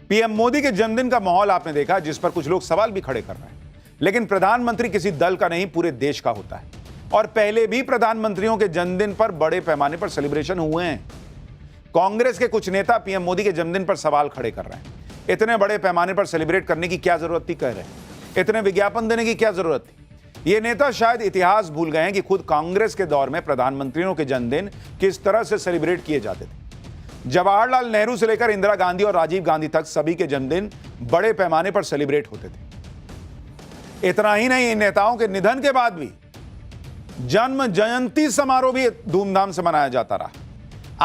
PM Modi के जन्मदिन का माहौल आपने देखा, जिस पर कुछ लोग सवाल भी खड़े कर रहे हैं। लेकिन प्रधानमंत्री किसी दल का नहीं, पूरे देश का होता है। और पहले भी प्रधानमंत्रियों के जन्मदिन पर बड़े पैमाने पर सेलिब्रेशन हुए हैं। कांग्रेस के कुछ नेता पीएम मोदी के जन्मदिन पर सवाल खड़े कर रहे हैं। इतने बड़े पैमाने पर सेलिब्रेट करने की क्या जरूरत थी, कह रहे हैं। इतने विज्ञापन देने की क्या जरूरत थी। ये नेता शायद इतिहास भूल गए हैं कि खुद कांग्रेस के दौर में प्रधानमंत्रियों के जन्मदिन किस तरह से सेलिब्रेट किए जाते थे। जवाहरलाल नेहरू से लेकर इंदिरा गांधी और राजीव गांधी तक सभी के जन्मदिन बड़े पैमाने पर सेलिब्रेट होते थे। इतना ही नहीं, इन नेताओं के निधन के बाद भी जन्म जयंती समारोह भी धूमधाम से मनाया जाता रहा।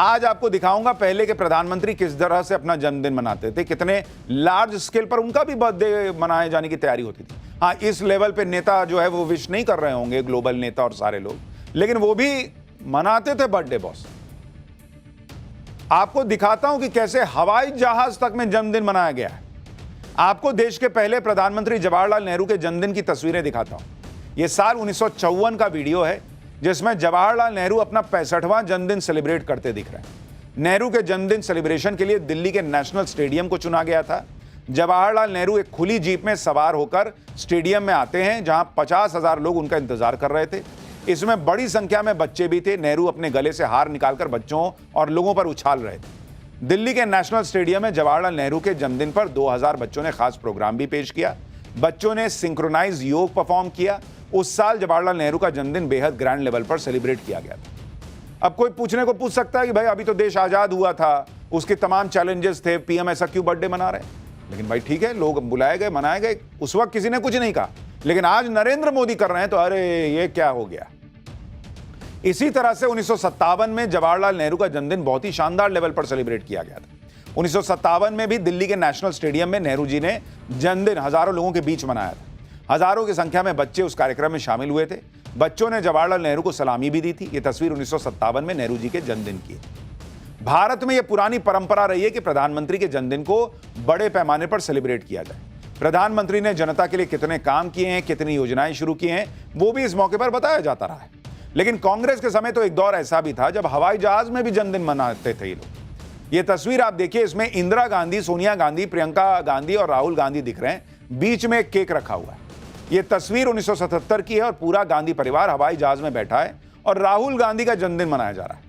आज आपको दिखाऊंगा पहले के प्रधानमंत्री किस तरह से अपना जन्मदिन मनाते थे, कितने लार्ज स्केल पर उनका भी बर्थडे मनाए जाने की तैयारी होती थी। हाँ, इस लेवल पे नेता जो है वो विश नहीं कर रहे होंगे, ग्लोबल नेता और सारे लोग, लेकिन वो भी मनाते थे बर्थडे बॉस। आपको दिखाता हूं कि कैसे हवाई जहाज तक में जन्मदिन मनाया गया है। आपको देश के पहले प्रधानमंत्री जवाहरलाल नेहरू के जन्मदिन की तस्वीरें दिखाता हूं। यह साल 1954 का वीडियो है, जिसमें जवाहरलाल नेहरू अपना 65वां जन्मदिन सेलिब्रेट करते दिख रहे हैं। नेहरू के जन्मदिन सेलिब्रेशन के लिए दिल्ली के नेशनल स्टेडियम को चुना गया था। जवाहरलाल नेहरू एक खुली जीप में सवार होकर स्टेडियम में आते हैं, जहां 50,000 लोग उनका इंतजार कर रहे थे। इसमें बड़ी संख्या में बच्चे भी थे। नेहरू अपने गले से हार निकालकर बच्चों और लोगों पर उछाल रहे थे। दिल्ली के नेशनल स्टेडियम में जवाहरलाल नेहरू के जन्मदिन पर 2000 बच्चों ने खास प्रोग्राम भी पेश किया। बच्चों ने सिंक्रोनाइज योग परफॉर्म किया। उस साल जवाहरलाल नेहरू का जन्मदिन बेहद ग्रैंड लेवल पर सेलिब्रेट किया गया था। अब कोई पूछ सकता है कि भाई अभी तो देश आजाद हुआ था, उसके तमाम चैलेंजेस थे, पीएम ऐसा क्यों बर्थडे मना रहे हैं। लेकिन भाई ठीक है, लोग बुलाए गए, मनाए गए, उस वक्त किसी ने कुछ नहीं कहा। लेकिन आज नरेंद्र मोदी कर रहे हैं तो अरे ये क्या हो गया। इसी तरह से 1957 में जवाहरलाल नेहरू का जन्मदिन बहुत ही शानदार लेवल पर सेलिब्रेट किया गया था। 1957 में भी दिल्ली के नेशनल स्टेडियम में नेहरू जी ने जन्मदिन हजारों लोगों के बीच मनाया था। हजारों की संख्या में बच्चे उस कार्यक्रम में शामिल हुए थे। बच्चों ने जवाहरलाल नेहरू को सलामी भी दी थी। यह तस्वीर 1957 में नेहरू जी के जन्मदिन की है। भारत में यह पुरानी परंपरा रही है कि प्रधानमंत्री के जन्मदिन को बड़े पैमाने पर सेलिब्रेट किया जाए। प्रधानमंत्री ने जनता के लिए कितने काम किए हैं, कितनी योजनाएं शुरू की हैं, वो भी इस मौके पर बताया जाता रहा है। लेकिन कांग्रेस के समय तो एक दौर ऐसा भी था जब हवाई जहाज में भी जन्मदिन मनाते थे ये लोग। ये तस्वीर आप देखिए, इसमें इंदिरा गांधी, सोनिया गांधी, प्रियंका गांधी और राहुल गांधी दिख रहे हैं। बीच में एक केक रखा हुआ है। यह तस्वीर 1977 की है और पूरा गांधी परिवार हवाई जहाज में बैठा है और राहुल गांधी का जन्मदिन मनाया जा रहा है।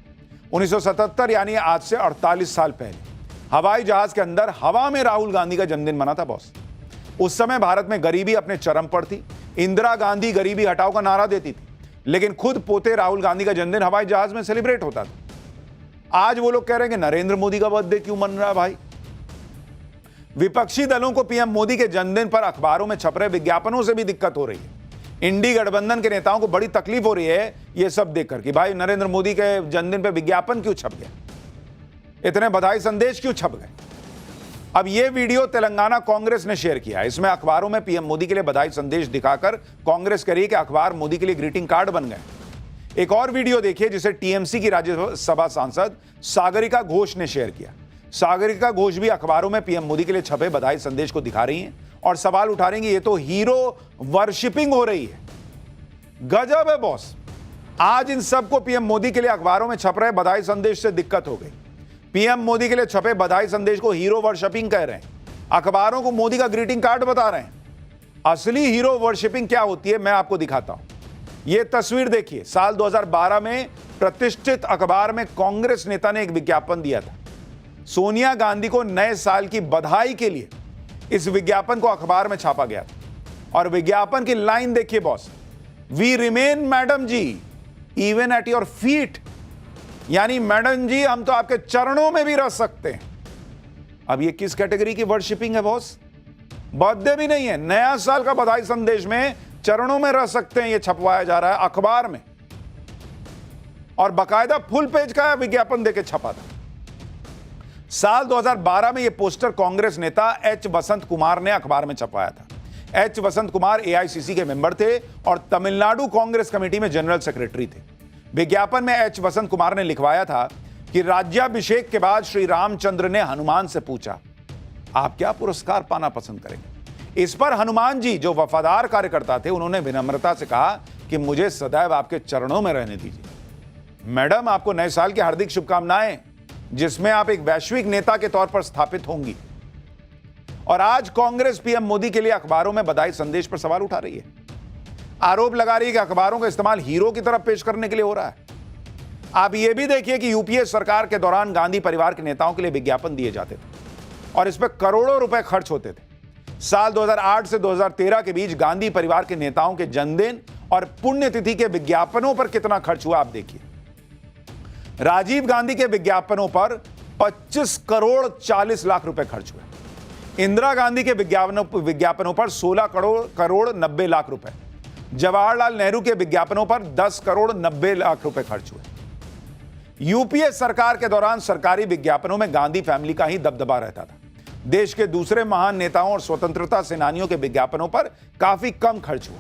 1977 यानी आज से 48 साल पहले हवाई जहाज के अंदर हवा में राहुल गांधी का जन्मदिन मना था बॉस। उस समय भारत में गरीबी अपने चरम पर थी। इंदिरा गांधी गरीबी हटाओ का नारा देती थी, लेकिन खुद पोते राहुल गांधी का जन्मदिन हवाई जहाज में सेलिब्रेट होता था। आज वो लोग कह रहे हैं कि नरेंद्र मोदी का बर्थडे क्यों मन रहा है भाई। विपक्षी दलों को पीएम मोदी के जन्मदिन पर अखबारों में छप रहे विज्ञापनों से भी दिक्कत हो रही है। इंडी गठबंधन के नेताओं को बड़ी तकलीफ हो रही है ये सब देखकर कि भाई नरेंद्र मोदी के जन्मदिन पर विज्ञापन क्यों छप गए, इतने बधाई संदेश क्यों छप गए। अब यह वीडियो तेलंगाना कांग्रेस ने शेयर किया। इसमें अखबारों में पीएम मोदी के लिए बधाई संदेश दिखाकर कांग्रेस कह रही है कि अखबार मोदी के लिए ग्रीटिंग कार्ड बन गए। एक और वीडियो देखिए जिसे टीएमसी की राज्यसभा सांसद सागरिका घोष ने शेयर किया। सागरिका घोष भी अखबारों में पीएम मोदी के लिए छपे बधाई संदेश को दिखा रही हैं और सवाल उठा रही हैं कि ये तो हीरो वर्शिपिंग हो रही है। गजब है बॉस। आज इन सबको पीएम मोदी के लिए अखबारों में छप रहे बधाई संदेश से दिक्कत हो गई। पीएम मोदी के लिए छपे बधाई संदेश को हीरो वर्शिपिंग कह रहे हैं, अखबारों को मोदी का ग्रीटिंग कार्ड बता रहे हैं। असली हीरो वर्शिपिंग क्या होती है मैं आपको दिखाता हूं। यह तस्वीर देखिए, साल 2012 में प्रतिष्ठित अखबार में कांग्रेस नेता ने एक विज्ञापन दिया था। सोनिया गांधी को नए साल की बधाई के लिए इस विज्ञापन को अखबार में छापा गया था और विज्ञापन की लाइन देखिए boss, we remain madam ji even at your feet, यानी मैडम जी हम तो आपके चरणों में भी रह सकते हैं। अब ये किस कैटेगरी की वर्शिपिंग है बॉस। बर्थडे भी नहीं है, नया साल का बधाई संदेश में चरणों में रह सकते हैं, ये छपवाया जा रहा है अखबार में और बाकायदा फुल पेज का विज्ञापन देके छपा था। साल 2012 में यह पोस्टर कांग्रेस नेता एच वसंत कुमार ने अखबार में छपवाया था। एच वसंत कुमार एआईसीसी के मेंबर थे और तमिलनाडु कांग्रेस कमेटी में जनरल सेक्रेटरी थे। विज्ञापन में एच वसंत कुमार ने लिखवाया था कि राज्याभिषेक के बाद श्री रामचंद्र ने हनुमान से पूछा आप क्या पुरस्कार पाना पसंद करेंगे। इस पर हनुमान जी जो वफादार कार्यकर्ता थे उन्होंने विनम्रता से कहा कि मुझे सदैव आपके चरणों में रहने दीजिए। मैडम आपको नए साल की हार्दिक शुभकामनाएं, जिसमें आप एक वैश्विक नेता के तौर पर स्थापित होंगी। और आज कांग्रेस पीएम मोदी के लिए अखबारों में बधाई संदेश पर सवाल उठा रही है। आरोप लगा रही है कि अखबारों का इस्तेमाल हीरो की तरफ पेश करने के लिए हो रहा है। आप यह भी देखिए कि यूपीए सरकार के दौरान गांधी परिवार के नेताओं के लिए विज्ञापन दिए जाते थे और इस पर करोड़ों रुपए खर्च होते थे। साल 2008 से 2013 के बीच गांधी परिवार के नेताओं के जन्मदिन और पुण्यतिथि के विज्ञापनों पर कितना खर्च हुआ आप देखिए। राजीव गांधी के विज्ञापनों पर 25 करोड़ 40 लाख रुपए खर्च हुए। इंदिरा गांधी के विज्ञापनों पर 16 करोड़ 90 लाख रुपए। जवाहरलाल नेहरू के विज्ञापनों पर 10 करोड़ 90 लाख रुपए खर्च हुए। यूपीए सरकार के दौरान सरकारी विज्ञापनों में गांधी फैमिली का ही दबदबा रहता था। देश के दूसरे महान नेताओं और स्वतंत्रता सेनानियों के विज्ञापनों पर काफी कम खर्च हुआ।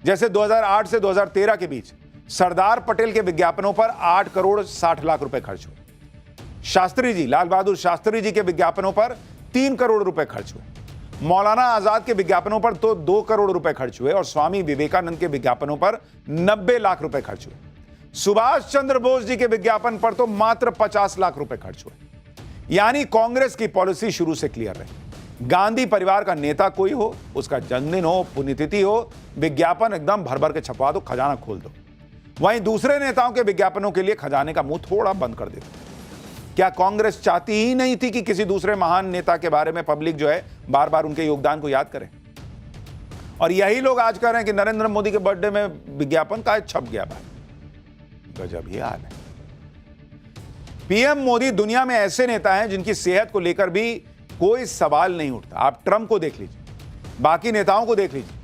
जैसे 2008 से 2013 के बीच सरदार पटेल के विज्ञापनों पर 8 करोड़ 60 लाख रुपए खर्च हुए। शास्त्री जी, लाल बहादुर शास्त्री जी के विज्ञापनों पर 3 करोड़ रुपए खर्च हुए। मौलाना आजाद के विज्ञापनों पर तो 2 करोड़ रुपए खर्च हुए और स्वामी विवेकानंद के विज्ञापनों पर 90 लाख रुपए खर्च हुए। सुभाष चंद्र बोस जी के विज्ञापन पर तो मात्र 50 लाख रुपए खर्च हुए। यानी कांग्रेस की पॉलिसी शुरू से क्लियर रही। गांधी परिवार का नेता कोई हो, उसका जन्मदिन हो, पुण्यतिथि हो, विज्ञापन एकदम भर भर के छपवा दो, खजाना खोल दो। वहीं दूसरे नेताओं के विज्ञापनों के लिए खजाने का मुंह थोड़ा बंद कर देते। क्या कांग्रेस चाहती ही नहीं थी कि किसी दूसरे महान नेता के बारे में पब्लिक जो है बार बार उनके योगदान को याद करे? और यही लोग आज कह रहे हैं कि नरेंद्र मोदी के बर्थडे में विज्ञापन का छप गया। भाई गजब ही हाल है। पीएम मोदी दुनिया में ऐसे नेता हैं जिनकी सेहत को लेकर भी कोई सवाल नहीं उठता। आप ट्रंप को देख लीजिए, बाकी नेताओं को देख लीजिए,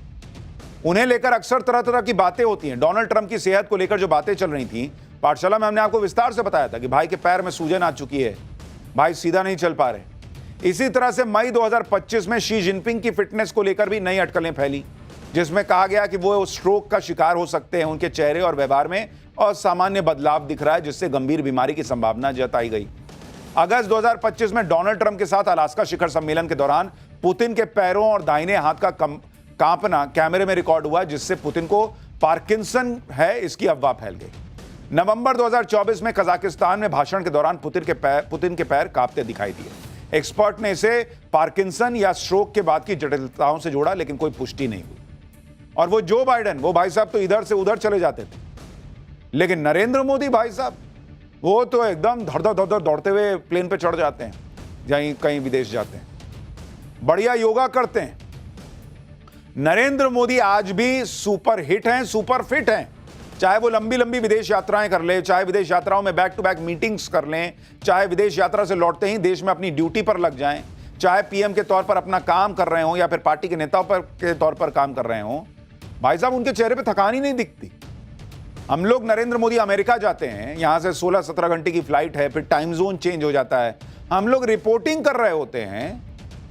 उन्हें लेकर अक्सर तरह तरह की बातें होती हैं। डोनाल्ड ट्रंप की सेहत को लेकर जो बातें चल रही थी, पाठशाला में हमने आपको विस्तार से बताया था कि भाई के पैर में सूजन आ चुकी है, भाई सीधा नहीं चल पा रहे। इसी तरह से मई 2025 में शी जिनपिंग की फिटनेस को लेकर भी नई अटकलें फैली, जिसमें कहा गया कि वो स्ट्रोक का शिकार हो सकते हैं। उनके चेहरे और व्यवहार में असामान्य बदलाव दिख रहा है, जिससे गंभीर बीमारी की संभावना जताई गई। अगस्त 2025 में डोनाल्ड ट्रंप के साथ अलास्का शिखर सम्मेलन के दौरान पुतिन के पैरों और दाहिने हाथ का कांपना कैमरे में रिकॉर्ड हुआ, जिससे पुतिन को पार्किंसन है इसकी अफवाह फैल गई। नवंबर 2024 में कजाकिस्तान में भाषण के दौरान पुतिन के पैर कांपते दिखाई दिए। एक्सपर्ट ने इसे पार्किंसन या स्ट्रोक के बाद की जटिलताओं से जोड़ा, लेकिन कोई पुष्टि नहीं हुई। और वो जो बाइडेन, वो भाई साहब तो इधर से उधर चले जाते थे, लेकिन नरेंद्र मोदी भाई साहब वो तो एकदम धड़ दौड़ते हुए प्लेन पे चढ़ जाते हैं, जहीं कहीं विदेश जाते हैं, बढ़िया योगा करते हैं। नरेंद्र मोदी आज भी सुपर हिट हैं, सुपर फिट हैं। चाहे वो लंबी लंबी विदेश यात्राएं कर ले, चाहे विदेश यात्राओं में बैक टू बैक मीटिंग्स कर लें, चाहे विदेश यात्रा से लौटते ही देश में अपनी ड्यूटी पर लग जाएं, चाहे पीएम के तौर पर अपना काम कर रहे हों या फिर पार्टी के नेताओं के तौर पर काम कर रहे हों, भाई साहब उनके चेहरे पे थकान ही नहीं दिखती। हम लोग नरेंद्र मोदी अमेरिका जाते हैं, यहां से 16-17 घंटे की फ्लाइट है, फिर टाइम जोन चेंज हो जाता है, हम लोग रिपोर्टिंग कर रहे होते हैं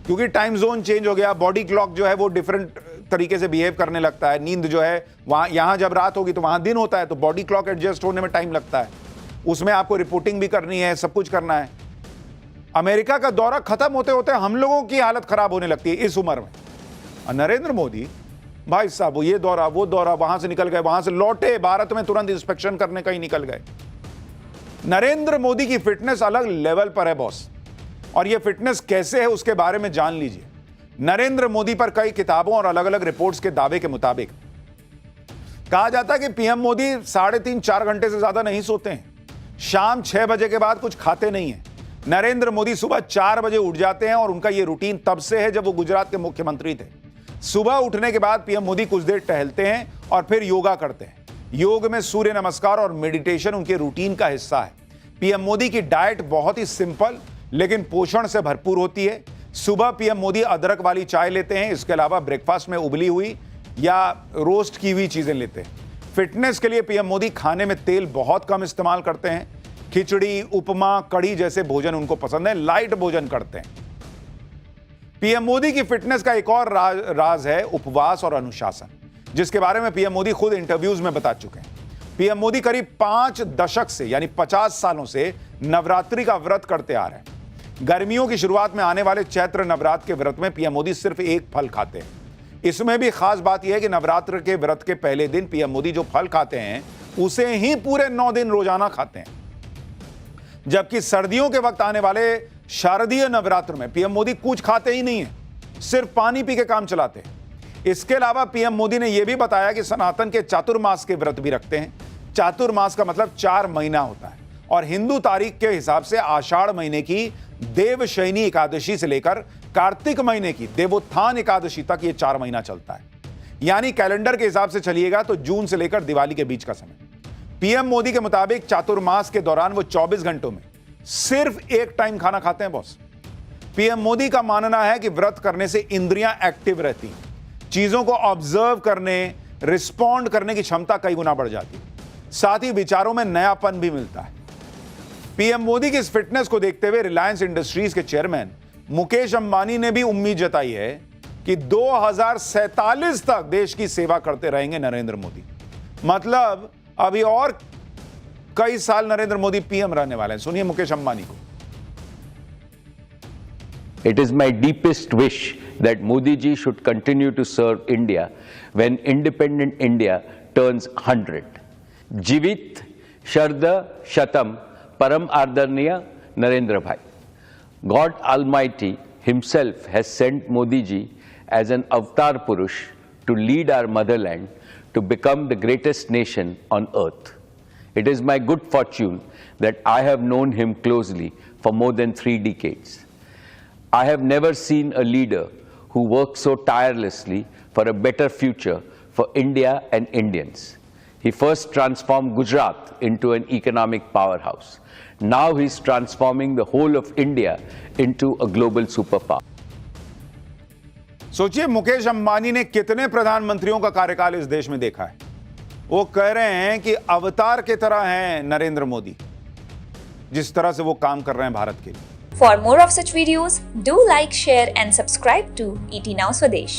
क्योंकि टाइम जोन चेंज हो गया, बॉडी क्लॉक जो है वो डिफरेंट तरीके से बिहेव करने लगता है। नींद जो है वहां, यहां जब रात होगी तो वहां दिन होता है, तो बॉडी क्लॉक एडजस्ट होने में टाइम लगता है, उसमें आपको रिपोर्टिंग भी करनी है, सब कुछ करना है। अमेरिका का दौरा खत्म होते होते हम लोगों की हालत खराब होने लगती है इस उम्र में। और नरेंद्र मोदी भाई साहब वो ये दौरा वो दौरा, वहां से निकल गए, वहां से लौटे, भारत में तुरंत इंस्पेक्शन करने का ही निकल गए। नरेंद्र मोदी की फिटनेस अलग लेवल पर है बॉस, और ये फिटनेस कैसे है उसके बारे में जान लीजिए। नरेंद्र मोदी पर कई किताबों और अलग अलग रिपोर्ट्स के दावे के मुताबिक कहा जाता है कि पीएम मोदी 3.5-4 घंटे से ज्यादा नहीं सोते हैं, शाम 6 बजे के बाद कुछ खाते नहीं है। नरेंद्र मोदी सुबह 4 बजे उठ जाते हैं और उनका यह रूटीन तब से है जब वो गुजरात के मुख्यमंत्री थे। सुबह उठने के बाद पीएम मोदी कुछ देर टहलते हैं और फिर योगा करते हैं। योग में सूर्य नमस्कार और मेडिटेशन उनके रूटीन का हिस्सा है। पीएम मोदी की डाइट बहुत ही सिंपल लेकिन पोषण से भरपूर होती है। सुबह पीएम मोदी अदरक वाली चाय लेते हैं, इसके अलावा ब्रेकफास्ट में उबली हुई या रोस्ट की हुई चीजें लेते हैं। फिटनेस के लिए पीएम मोदी खाने में तेल बहुत कम इस्तेमाल करते हैं। खिचड़ी, उपमा, कढ़ी जैसे भोजन उनको पसंद है, लाइट भोजन करते हैं। पीएम मोदी की फिटनेस का एक और राज है उपवास और अनुशासन, जिसके बारे में पीएम मोदी खुद इंटरव्यूज में बता चुके हैं। पीएम मोदी करीब 5 दशक से यानी 50 सालों से नवरात्रि का व्रत करते आ रहे हैं। गर्मियों की शुरुआत में आने वाले चैत्र नवरात्र के व्रत में पीएम मोदी सिर्फ एक फल खाते हैं। इसमें भी खास बात यह है कि नवरात्र के व्रत के पहले दिन पीएम मोदी जो फल खाते हैं उसे ही पूरे 9 दिन रोजाना खाते हैं, जबकि सर्दियों के वक्त आने वाले शारदीय नवरात्र में पीएम मोदी कुछ खाते ही नहीं है। सिर्फ पानी पी के काम चलाते हैं। इसके अलावा पीएम मोदी ने यह भी बताया कि सनातन के चातुर्मास के व्रत भी रखते हैं। चातुर्मास का मतलब 4 महीना होता है और हिंदू तारीख के हिसाब से आषाढ़ महीने की देवशयनी एकादशी से लेकर कार्तिक महीने की देवोत्थान एकादशी तक ये 4 महीना चलता है। यानी कैलेंडर के हिसाब से चलिएगा तो जून से लेकर दिवाली के बीच का समय। पीएम मोदी के मुताबिक चातुर्मास के दौरान वो 24 घंटों में सिर्फ एक टाइम खाना खाते हैं बॉस। पीएम मोदी का मानना है कि व्रत करने से इंद्रियां एक्टिव रहती हैं, चीजों को ऑब्जर्व करने, रिस्पॉन्ड करने की क्षमता कई गुना बढ़ जाती है, साथ ही विचारों में नयापन भी मिलता है। पीएम मोदी की इस फिटनेस को देखते हुए रिलायंस इंडस्ट्रीज के चेयरमैन मुकेश अंबानी ने भी उम्मीद जताई है कि 2047 तक देश की सेवा करते रहेंगे नरेंद्र मोदी। मतलब अभी और कई साल नरेंद्र मोदी पीएम रहने वाले हैं। सुनिए मुकेश अंबानी को। It is my deepest wish that Modi ji should continue to serve India when independent India turns 100. Jivit Sharda Shatam Param Ardharniya Narendra Bhai. God Almighty himself has sent Modi ji as an avatar Purush to lead our motherland to become the greatest nation on earth. It is my good fortune that I have known him closely for more than 3 decades. I have never seen a leader who works so tirelessly for a better future for India and Indians. He first transformed Gujarat into an economic powerhouse. Now he's transforming the whole of India into a global superpower. सोचिए मुकेश अंबानी ने कितने प्रधानमंत्रियों का कार्यकाल इस देश में देखा है। वो कह रहे हैं कि अवतार की तरह हैं नरेंद्र मोदी, जिस तरह से वो काम कर रहे हैं भारत के लिए। For more of such videos, do like, share and subscribe to ET Now Swadesh.